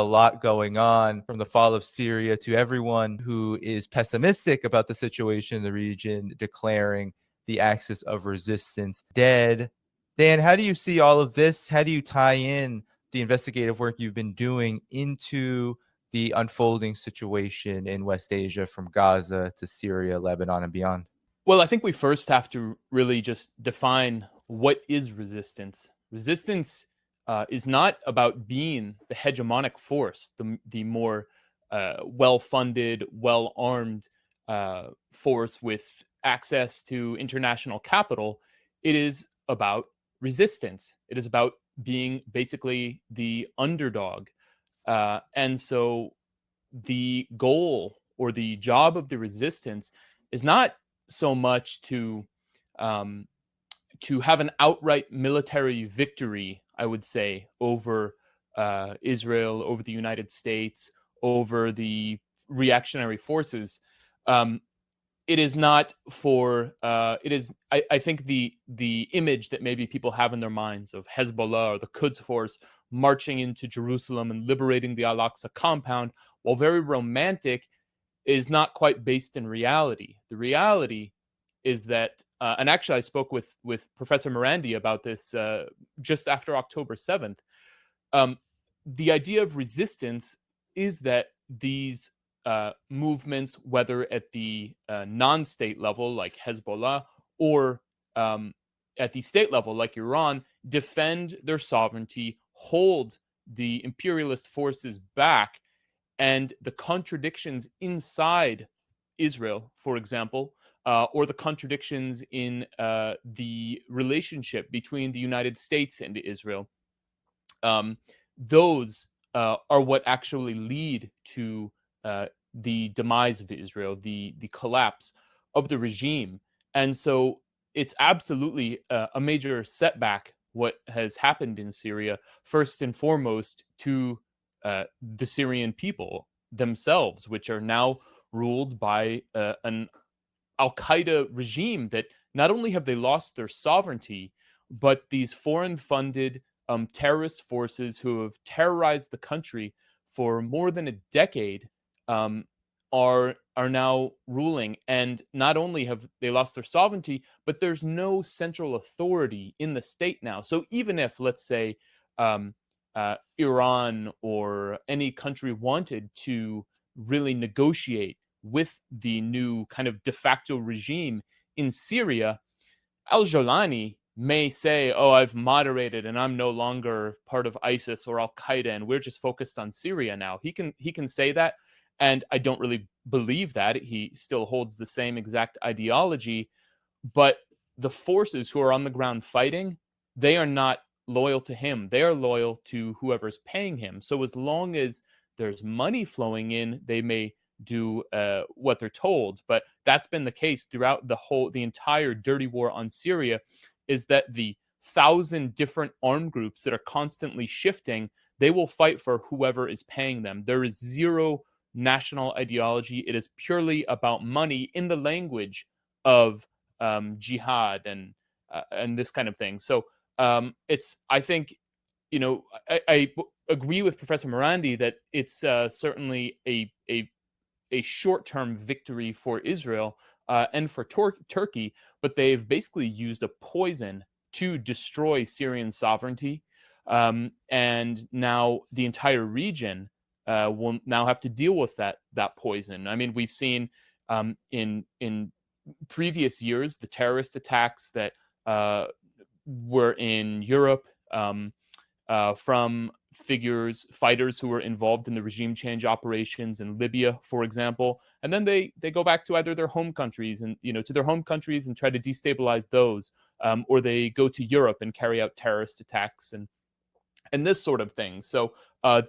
a lot going on from the fall of Syria to everyone who is pessimistic about the situation in the region declaring the axis of resistance dead. Dan, how do you see all of this? How do you tie in the investigative work you've been doing into the unfolding situation in West Asia from Gaza to Syria, Lebanon, and beyond? Well, I think we first have to really just define what is resistance. Resistance is not about being the hegemonic force, the more well-funded, well-armed force with access to international capital. It is about resistance. It is about being basically the underdog. And so the goal or the job of the resistance is not so much um, to have an outright military victory, I would say, over Israel, over the United States, over the reactionary forces. Um, it is not for. It is. I think the image that maybe people have in their minds of Hezbollah or the Quds force marching into Jerusalem and liberating the Al-Aqsa compound, while very romantic, is not quite based in reality. The reality is that, and actually, I spoke with Professor Morandi about this just after October 7th. Um, the idea of resistance is that these movements, whether at the non-state level like Hezbollah or at the state level like Iran, defend their sovereignty, hold the imperialist forces back, and the contradictions inside Israel, for example, or the contradictions in the relationship between the United States and Israel, those are what actually lead to the demise of Israel, the collapse of the regime. And so it's absolutely a major setback what has happened in Syria, first and foremost to the Syrian people themselves, which are now ruled by an Al-Qaeda regime that not only have they lost their sovereignty, but these foreign-funded terrorist forces who have terrorized the country for more than a decade are now ruling. And not only have they lost their sovereignty, but there's no central authority in the state now. So even if, let's say, Iran or any country wanted to really negotiate with the new kind of de facto regime in Syria, al-Jolani may say, oh, I've moderated and I'm no longer part of ISIS or Al-Qaeda and we're just focused on Syria now. He can say that, and I don't really believe that. He still holds the same exact ideology, but the forces who are on the ground fighting, they are not loyal to him. They are loyal to whoever's paying him. So as long as there's money flowing in, they may do what they're told. But that's been the case throughout the entire dirty war on Syria, is that the 1,000 different armed groups that are constantly shifting, they will fight for whoever is paying them. There is zero national ideology. It is purely about money in the language of jihad and this kind of thing. So I think, I agree with Professor Morandi that it's certainly a short-term victory for Israel and for Turkey, but they've basically used a poison to destroy Syrian sovereignty, and now the entire region will now have to deal with that poison. I mean, we've seen in previous years the terrorist attacks that were in Europe from fighters who were involved in the regime change operations in Libya, for example, and then they go back to either their home countries and to their home countries and try to destabilize those, or they go to Europe and carry out terrorist attacks and this sort of thing. So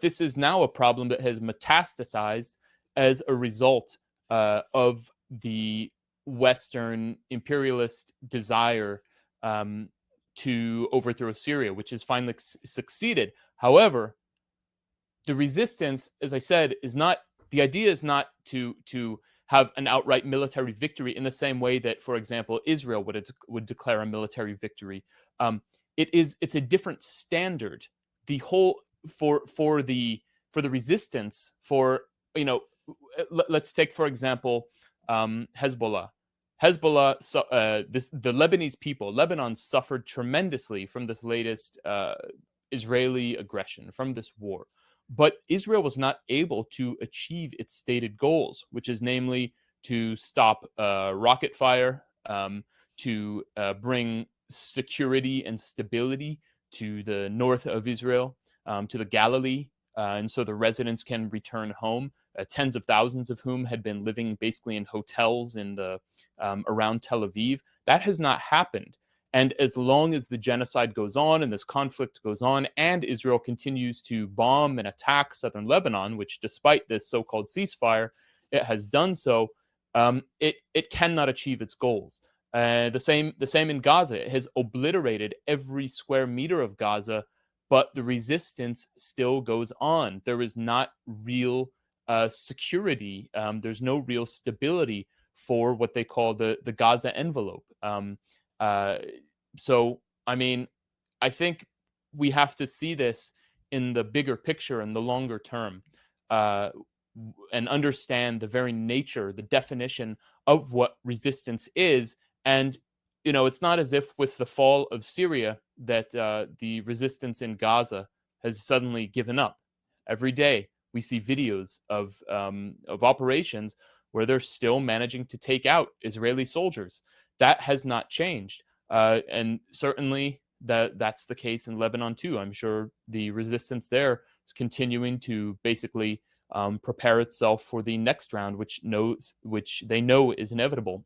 this is now a problem that has metastasized as a result of the Western imperialist desire to overthrow Syria, which has finally succeeded. However, the resistance, as I said, the idea is not to have an outright military victory in the same way that, for example, Israel would declare a military victory. It's a different standard. The whole for the for the resistance, for, let's take, for example, Hezbollah. The Lebanese people, Lebanon suffered tremendously from this latest Israeli aggression, from this war. But Israel was not able to achieve its stated goals, which is namely to stop rocket fire, to bring security and stability to the north of Israel, to the Galilee, and so the residents can return home. Tens of thousands of whom had been living basically in hotels in the around Tel Aviv. That has not happened. And as long as the genocide goes on and this conflict goes on, and Israel continues to bomb and attack southern Lebanon, which despite this so-called ceasefire, it has done so, it cannot achieve its goals. The same in Gaza. It has obliterated every square meter of Gaza, but the resistance still goes on. There is not real security. There's no real stability for what they call the Gaza envelope. So, I mean, I think we have to see this in the bigger picture, in the longer term, and understand the very nature, the definition of what resistance is. And, it's not as if with the fall of Syria that the resistance in Gaza has suddenly given up. Every day we see videos of operations where they're still managing to take out Israeli soldiers. That has not changed. And certainly that's the case in Lebanon too. I'm sure the resistance there is continuing to basically prepare itself for the next round, which they know is inevitable.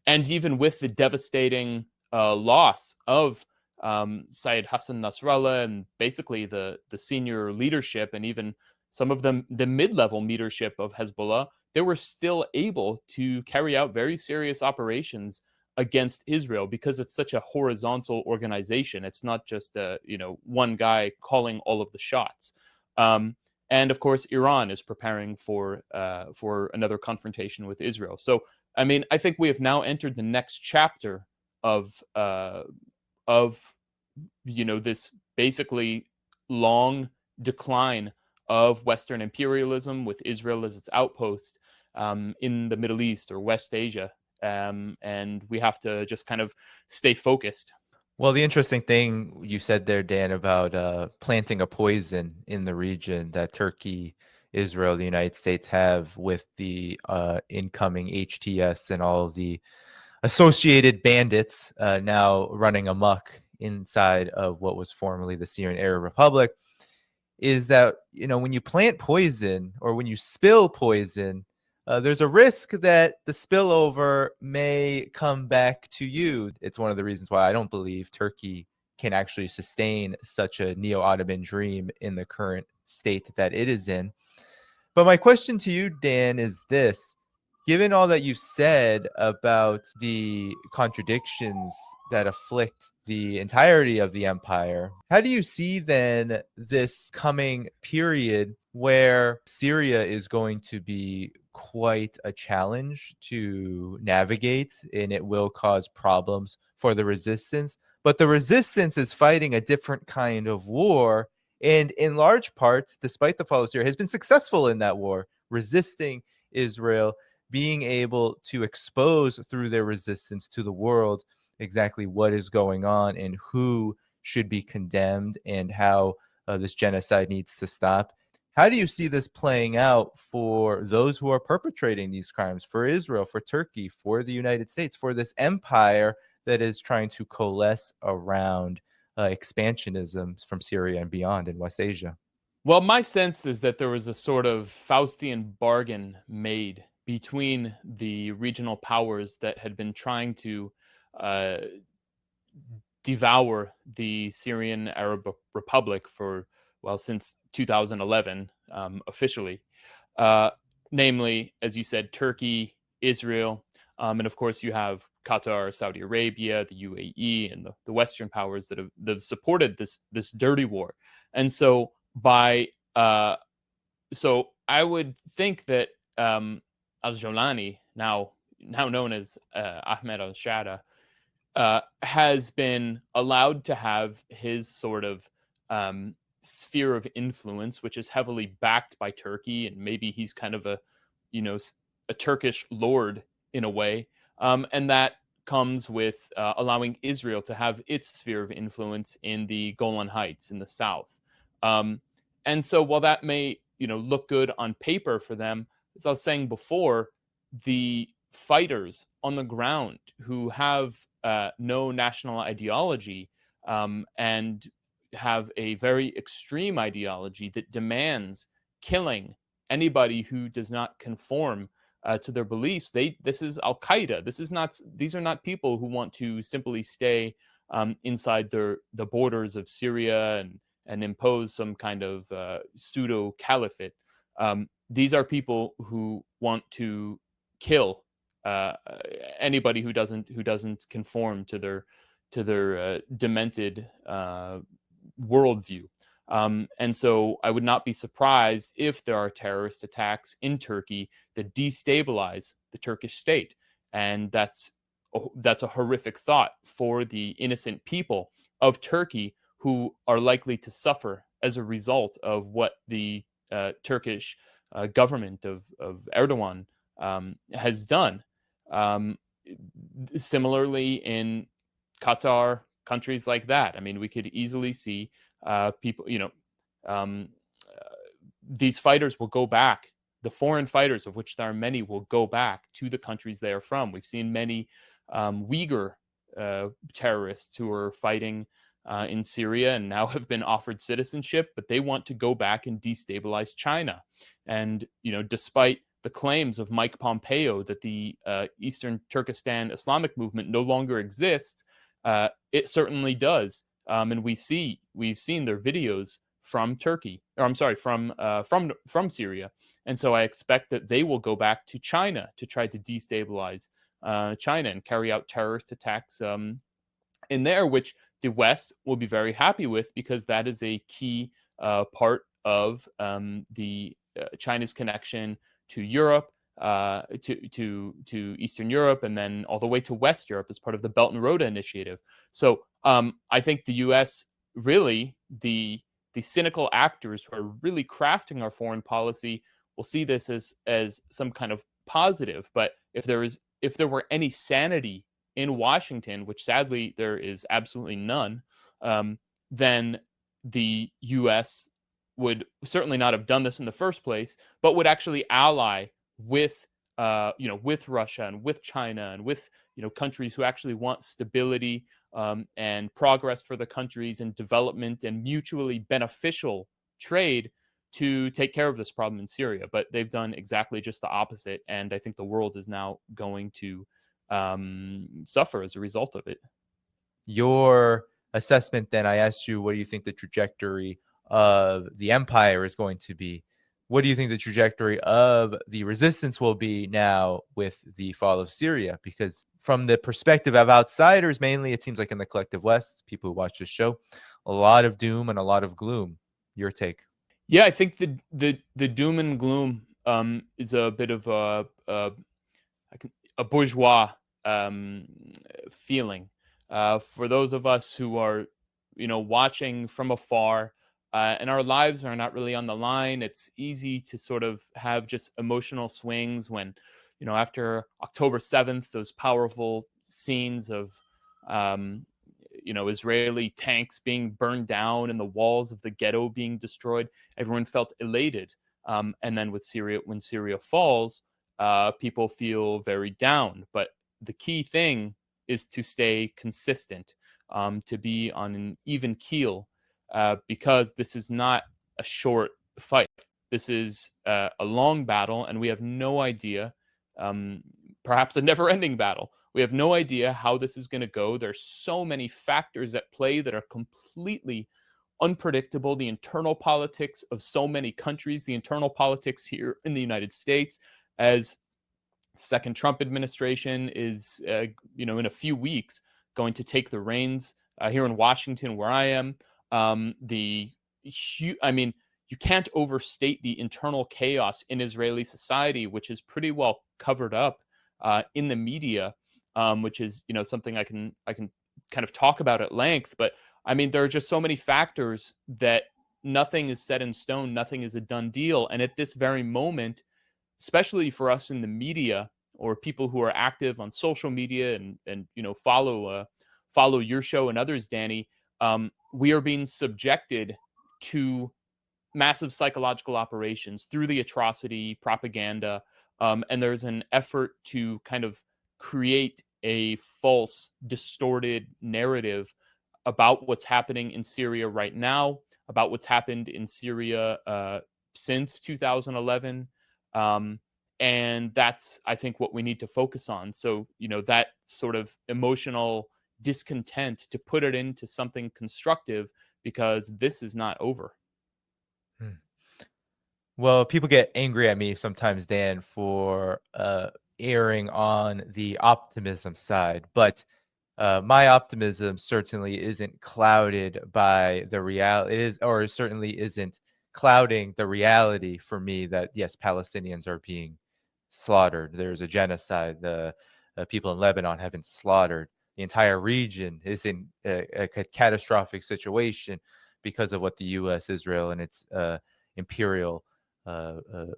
And even with the devastating loss of Syed Hassan Nasrallah and basically the senior leadership, and even some of them, the mid-level leadership of Hezbollah, they were still able to carry out very serious operations against Israel because it's such a horizontal organization. It's not just one guy calling all of the shots. And of course, Iran is preparing for another confrontation with Israel. So, I mean, I think we have now entered the next chapter of this basically long decline of Western imperialism with Israel as its outpost in the Middle East or West Asia. And we have to just kind of stay focused. Well, the interesting thing you said there, Dan, about planting a poison in the region that Turkey, Israel, the United States have with the incoming HTS and all of the associated bandits now running amok inside of what was formerly the Syrian Arab Republic, is that, when you plant poison or when you spill poison, there's a risk that the spillover may come back to you. It's one of the reasons why I don't believe Turkey can actually sustain such a neo-Ottoman dream in the current state that it is in. But my question to you, Dan, is this. Given all that you said about the contradictions that afflict the entirety of the empire, how do you see then this coming period where Syria is going to be quite a challenge to navigate, and it will cause problems for the resistance? But the resistance is fighting a different kind of war, and in large part, despite the fall of Syria, has been successful in that war, resisting Israel, being able to expose through their resistance to the world exactly what is going on and who should be condemned and how this genocide needs to stop. How do you see this playing out for those who are perpetrating these crimes, for Israel, for Turkey, for the United States, for this empire that is trying to coalesce around expansionism from Syria and beyond in West Asia? Well, my sense is that there was a sort of Faustian bargain made between the regional powers that had been trying to devour the Syrian Arab Republic since 2011, officially. Namely, as you said, Turkey, Israel, and of course you have Qatar, Saudi Arabia, the UAE, and the Western powers that have supported this dirty war. And so so I would think that al-Jolani, now known as Ahmed al-Shada, has been allowed to have his sort of sphere of influence, which is heavily backed by Turkey, and maybe he's kind of a, a Turkish lord in a way, and that comes with allowing Israel to have its sphere of influence in the Golan Heights in the south. Um, and so, while that may look good on paper for them, as I was saying before, the fighters on the ground who have no national ideology, and have a very extreme ideology that demands killing anybody who does not conform to their beliefs. This is Al Qaeda. These are not people who want to simply stay inside the borders of Syria and impose some kind of pseudo caliphate. These are people who want to kill uh, anybody who doesn't conform to their demented worldview. And so I would not be surprised if there are terrorist attacks in Turkey that destabilize the Turkish state. And that's a horrific thought for the innocent people of Turkey who are likely to suffer as a result of what the Turkish government of Erdogan has done. Um, Similarly, in Qatar, countries like that, I mean, we could easily see people, um, these fighters will go back. The foreign fighters, of which there are many, will go back to the countries they are from. We've seen many Uyghur terrorists who are fighting in Syria and now have been offered citizenship, but they want to go back and destabilize China. And, despite the claims of Mike Pompeo that the Eastern Turkestan Islamic movement no longer exists, it certainly does. And we've seen their videos from Turkey, or I'm sorry, from Syria. And so I expect that they will go back to China to try to destabilize China and carry out terrorist attacks in there, which the West will be very happy with, because that is a key part of the China's connection to Europe, to Eastern Europe, and then all the way to West Europe as part of the Belt and Road Initiative. So I think the U.S. really, the cynical actors who are really crafting our foreign policy, will see this as some kind of positive. But if there were any sanity in Washington, which sadly there is absolutely none, then the U.S. would certainly not have done this in the first place, but would actually ally with with Russia and with China and with countries who actually want stability and progress for the countries and development and mutually beneficial trade to take care of this problem in Syria. But they've done exactly just the opposite, and I think the world is now going to suffer as a result of it. Your assessment then, I asked you, what do you think the trajectory of the empire is going to be? What do you think the trajectory of the resistance will be now with the fall of Syria? Because from the perspective of outsiders, mainly, it seems like in the collective West, people who watch this show, a lot of doom and a lot of gloom. Your take? Yeah, I think the doom and gloom is a bit of a bourgeois feeling. For those of us who are, watching from afar, and our lives are not really on the line, it's easy to sort of have just emotional swings when, after October 7th, those powerful scenes of, Israeli tanks being burned down and the walls of the ghetto being destroyed, everyone felt elated. And then with Syria, when Syria falls, people feel very down. But the key thing is to stay consistent, to be on an even keel, because this is not a short fight. This is a long battle, and we have no idea, perhaps a never-ending battle. We have no idea how this is going to go. There's so many factors at play that are completely unpredictable. The internal politics of so many countries, the internal politics here in the United States, as second Trump administration is, in a few weeks, going to take the reins here in Washington, where I am. You can't overstate the internal chaos in Israeli society, which is pretty well covered up in the media, which is something I can kind of talk about at length. But I mean, there are just so many factors that nothing is set in stone, nothing is a done deal. And at this very moment, especially for us in the media or people who are active on social media and follow your show and others, Danny, we are being subjected to massive psychological operations through the atrocity propaganda, and there's an effort to kind of create a false, distorted narrative about what's happening in Syria right now, about what's happened in Syria since 2011. And that's, I think, what we need to focus on. So, that sort of emotional discontent, to put it into something constructive, because this is not over. Well, people get angry at me sometimes, Dan, for erring on the optimism side, but my optimism certainly isn't clouded by the reality. It is, or it certainly isn't clouding the reality for me that yes, Palestinians are being slaughtered. There's a genocide. The people in Lebanon have been slaughtered. The entire region is in a catastrophic situation because of what the U.S., Israel, and its imperial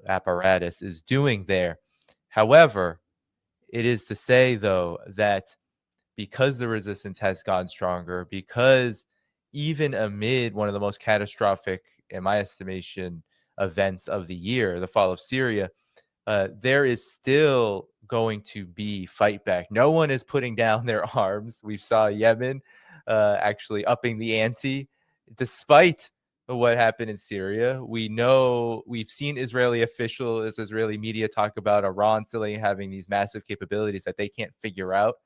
apparatus is doing there. However, it is to say, though, that because the resistance has gone stronger, because even amid one of the most catastrophic, in my estimation, events of the year, the fall of Syria, there is still going to be fight back. No one is putting down their arms. We saw Yemen actually upping the ante despite what happened in Syria. We've seen Israeli officials, Israeli media talk about Iran still having these massive capabilities that they can't figure out.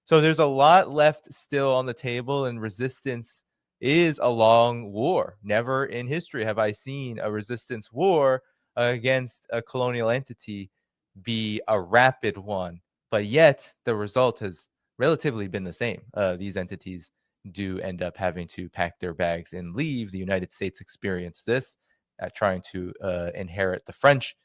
So there's a lot left still on the table, and resistance is a long war. Never in history have I seen a resistance war against a colonial entity be a rapid one, but yet the result has relatively been the same. These entities do end up having to pack their bags and leave. The United States experienced this at trying to inherit the French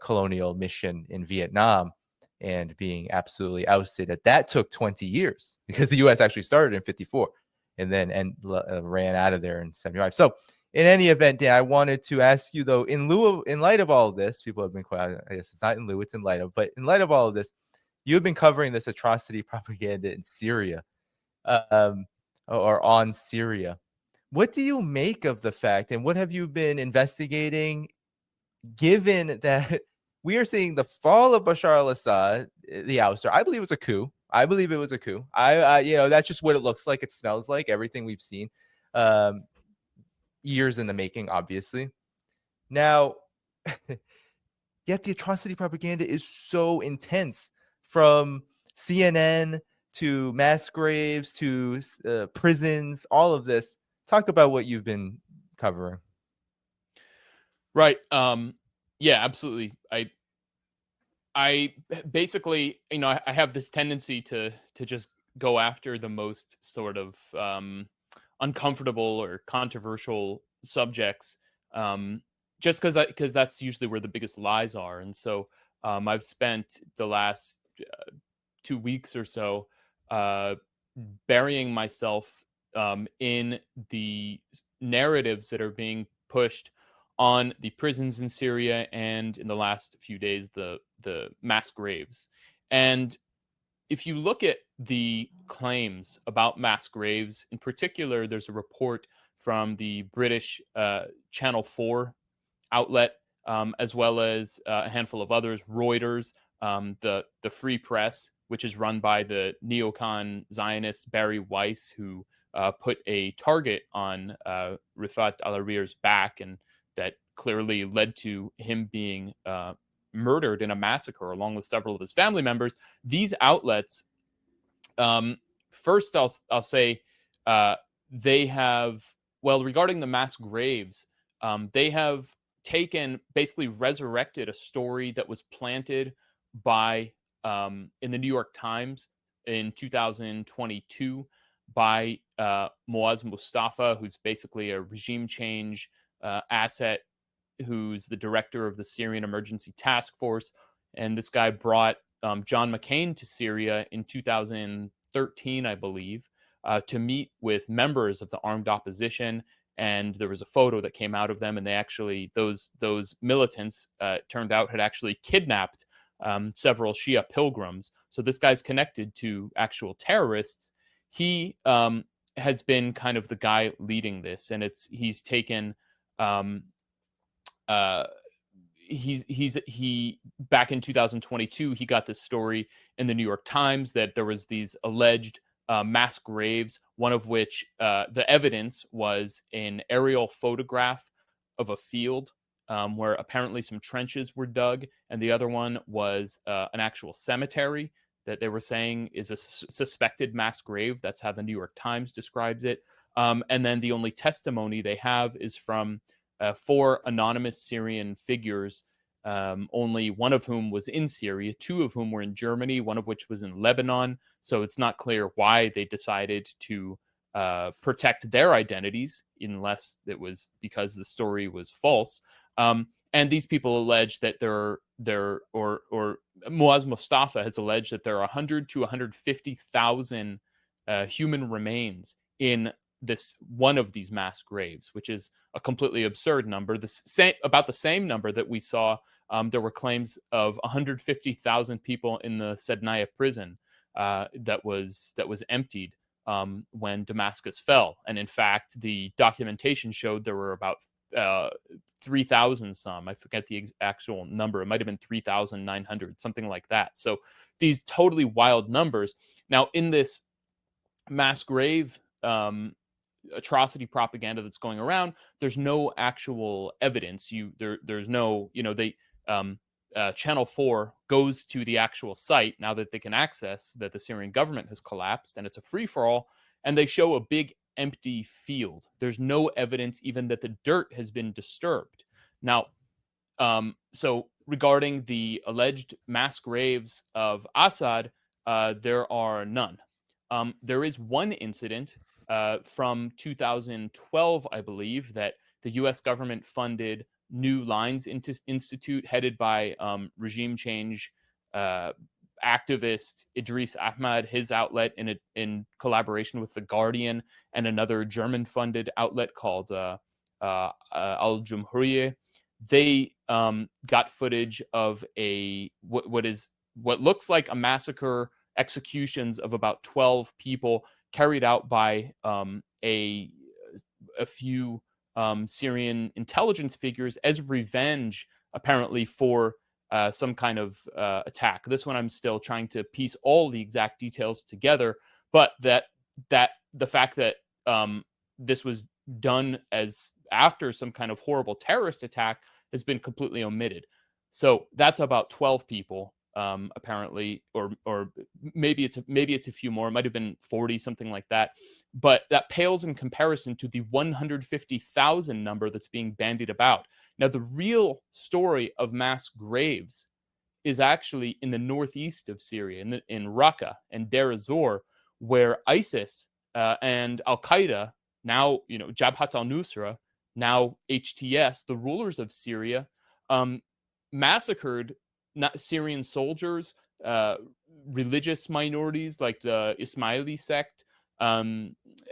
colonial mission in Vietnam and being absolutely ousted. That took 20 years because the U.S. actually started in 54 and then ran out of there in 75. So in any event, Dan, I wanted to ask you, though, in light of all of this, people have been quiet. I guess it's not in lieu, it's in light of, but in light of all of this, you've been covering this atrocity propaganda in Syria, or on Syria. What do you make of the fact, and what have you been investigating, given that we are seeing the fall of Bashar al-Assad, the ouster? I believe it was a coup. I believe it was a coup. That's just what it looks like. It smells like everything we've seen. Years in the making, obviously. Now, yet the atrocity propaganda is so intense, from CNN to mass graves to prisons, all of this. Talk about what you've been covering. Right. Yeah, absolutely. I basically, I have this tendency to just go after the most sort of uncomfortable or controversial subjects, just because that's usually where the biggest lies are. And so I've spent the last 2 weeks or so burying myself in the narratives that are being pushed on the prisons in Syria, and in the last few days, the mass graves. And if you look at the claims about mass graves, in particular, there's a report from the British Channel 4 outlet, as well as a handful of others, Reuters, the Free Press, which is run by the neocon Zionist Barry Weiss, who put a target on Rifat al-Harir's back, and that clearly led to him being murdered in a massacre along with several of his family members. These outlets, first I'll say, they have, well, regarding the mass graves, they have basically resurrected a story that was planted by in the New York Times in 2022 by Moaz Mustafa, who's basically a regime change asset, who's the director of the Syrian Emergency Task Force. And this guy brought John McCain to Syria in 2013, I believe, to meet with members of the armed opposition and there was a photo that came out of them, and they actually those militants turned out had actually kidnapped several Shia pilgrims. So this guy's connected to actual terrorists. He has been kind of the guy leading this, and he's taken um, uh, he back in 2022 he got this story in the New York Times that there was these alleged mass graves, one of which the evidence was an aerial photograph of a field where apparently some trenches were dug, and the other one was an actual cemetery that they were saying is a suspected mass grave. That's how the New York Times describes it. And then the only testimony they have is from 4 anonymous Syrian figures, only one of whom was in Syria, 2 of whom were in Germany, one of which was in Lebanon. So it's not clear why they decided to protect their identities, unless it was because the story was false. And these people allege that or Muaz Mustafa has alleged that there are 100 to 150,000 human remains in this one of these mass graves, which is a completely absurd number. About the same number that we saw. There were claims of 150,000 people in the Sednaya prison that was emptied when Damascus fell. And in fact, the documentation showed there were about 3,000 some. I forget the actual number. It might have been 3,900, something like that. So these totally wild numbers. Now, in this mass grave atrocity propaganda that's going around, there's no actual evidence. There's no, Channel 4 goes to the actual site now that they can access that the Syrian government has collapsed and it's a free-for-all, and they show a big empty field. There's no evidence even that the dirt has been disturbed. Now, so regarding the alleged mass graves of Assad, there are none. There is one incident from 2012, I believe, that the U.S. government funded New Lines Institute, headed by regime change activist Idris Ahmad, his outlet in collaboration with The Guardian and another German-funded outlet called Al Jumhuriyeh. They got footage of what looks like a massacre, executions of about 12 people carried out by a few Syrian intelligence figures as revenge, apparently, for some kind of attack. This one I'm still trying to piece all the exact details together, but that the fact that this was done as after some kind of horrible terrorist attack has been completely omitted. So that's about 12 people, apparently, or maybe it's a few more. It might have been 40, something like that. But that pales in comparison to the 150,000 number that's being bandied about. Now, the real story of mass graves is actually in the northeast of Syria, in Raqqa and Deir ez-Zor, where ISIS and Al Qaeda, now Jabhat al-Nusra, now HTS, the rulers of Syria, massacred Syrian soldiers, religious minorities like the Ismaili sect,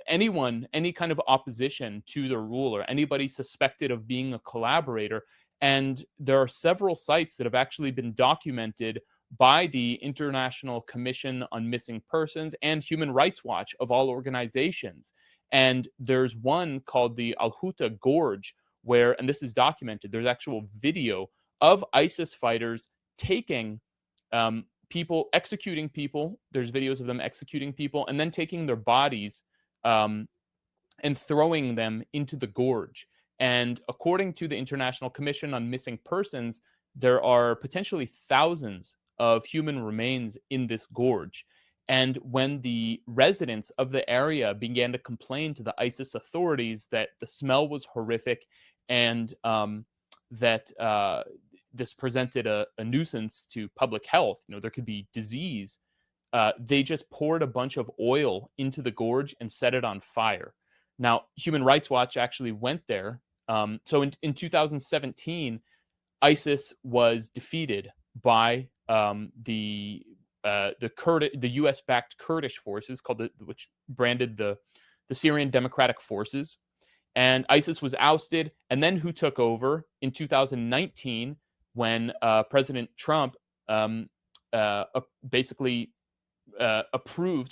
any kind of opposition to the ruler, anybody suspected of being a collaborator. And there are several sites that have actually been documented by the International Commission on Missing Persons and Human Rights Watch, of all organizations. And there's one called the Al-Huta Gorge where, and this is documented, there's actual video of ISIS fighters taking people, executing people. There's videos of them executing people and then taking their bodies and throwing them into the gorge. And according to the International Commission on Missing Persons, there are potentially thousands of human remains in this gorge. And when the residents of the area began to complain to the ISIS authorities that the smell was horrific and that this presented a nuisance to public health, there could be disease, they just poured a bunch of oil into the gorge and set it on fire. Now, Human Rights Watch actually went there. So in 2017, ISIS was defeated by the U.S.-backed Kurdish forces, which branded the Syrian Democratic Forces, and ISIS was ousted. And then who took over in 2019 when President Trump basically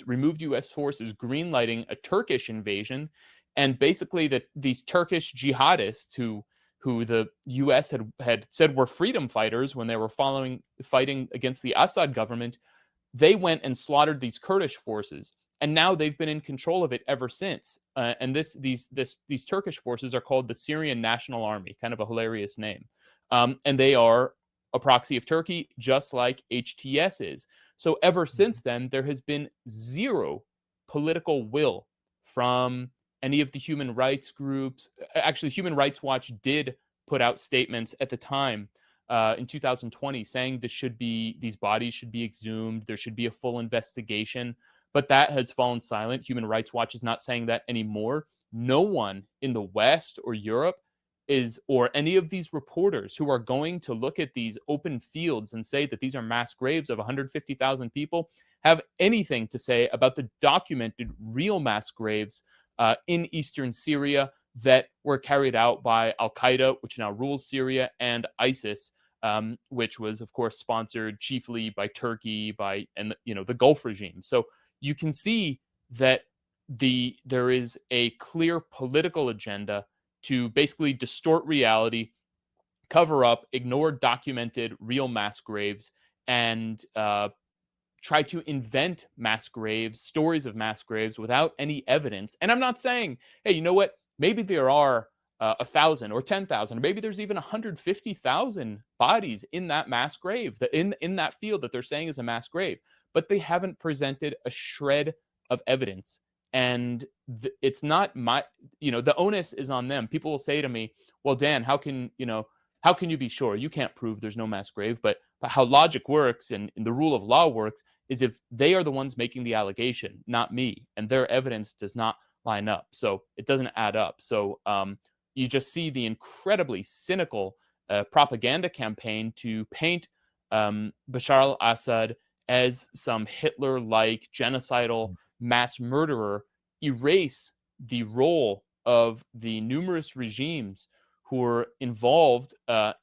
removed U.S. forces, greenlighting a Turkish invasion, and basically these Turkish jihadists who the U.S. had said were freedom fighters when they were fighting against the Assad government, they went and slaughtered these Kurdish forces, and now they've been in control of it ever since. And these Turkish forces are called the Syrian National Army, kind of a hilarious name, and they are a proxy of Turkey, just like HTS is. So ever since then, there has been zero political will from any of the human rights groups. Actually, Human Rights Watch did put out statements at the time in 2020 saying these bodies should be exhumed, there should be a full investigation, but that has fallen silent. Human Rights Watch is not saying that anymore. No one in the West or Europe or any of these reporters who are going to look at these open fields and say that these are mass graves of 150,000 people have anything to say about the documented real mass graves in eastern Syria that were carried out by Al-Qaeda, which now rules Syria, and ISIS, which was, of course, sponsored chiefly by Turkey, and the Gulf regime. So you can see that there is a clear political agenda to basically distort reality, cover up, ignore documented real mass graves, and try to invent mass graves, stories of mass graves without any evidence. And I'm not saying, hey, you know what? Maybe there are 1,000 or 10,000, or maybe there's even 150,000 bodies in that mass grave, in that field that they're saying is a mass grave. But they haven't presented a shred of evidence. And it's not the onus is on them. People will say to me, well, Dan, how can you be sure? You can't prove there's no mass grave. But how logic works and the rule of law works is if they are the ones making the allegation, not me, and their evidence does not line up. So it doesn't add up. So you just see the incredibly cynical propaganda campaign to paint Bashar al-Assad as some Hitler-like genocidal mass murderer, erase the role of the numerous regimes who were involved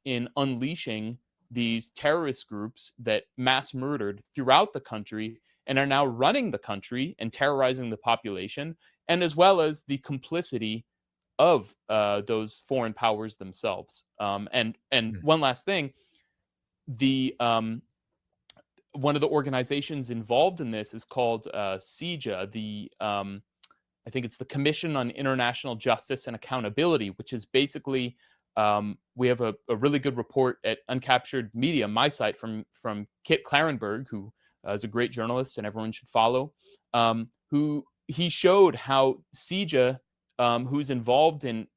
in unleashing these terrorist groups that mass murdered throughout the country and are now running the country and terrorizing the population, and as well as the complicity of those foreign powers themselves. And one last thing, one of the organizations involved in this is called CIJA, I think it's the Commission on International Justice and Accountability, which is basically, we have a really good report at Uncaptured Media, my site, from Kit Clarenberg, who is a great journalist and everyone should follow, who he showed how CIJA, who's involved in,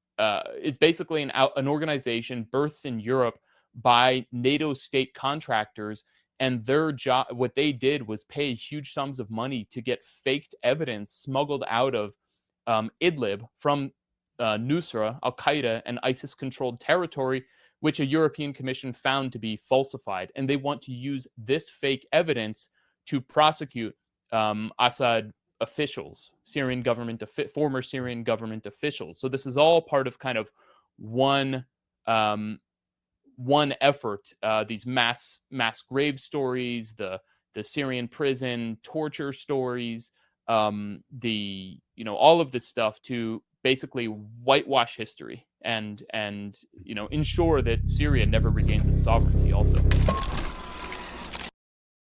is basically an organization birthed in Europe by NATO state contractors. And their job, what they did was pay huge sums of money to get faked evidence smuggled out of Idlib from Nusra, Al-Qaeda, and ISIS-controlled territory, which a European Commission found to be falsified. And they want to use this fake evidence to prosecute Assad officials, former Syrian government officials. So this is all part of kind of one effort, these mass grave stories, the Syrian prison torture stories, all of this stuff to basically whitewash history and ensure that Syria never regains its sovereignty also.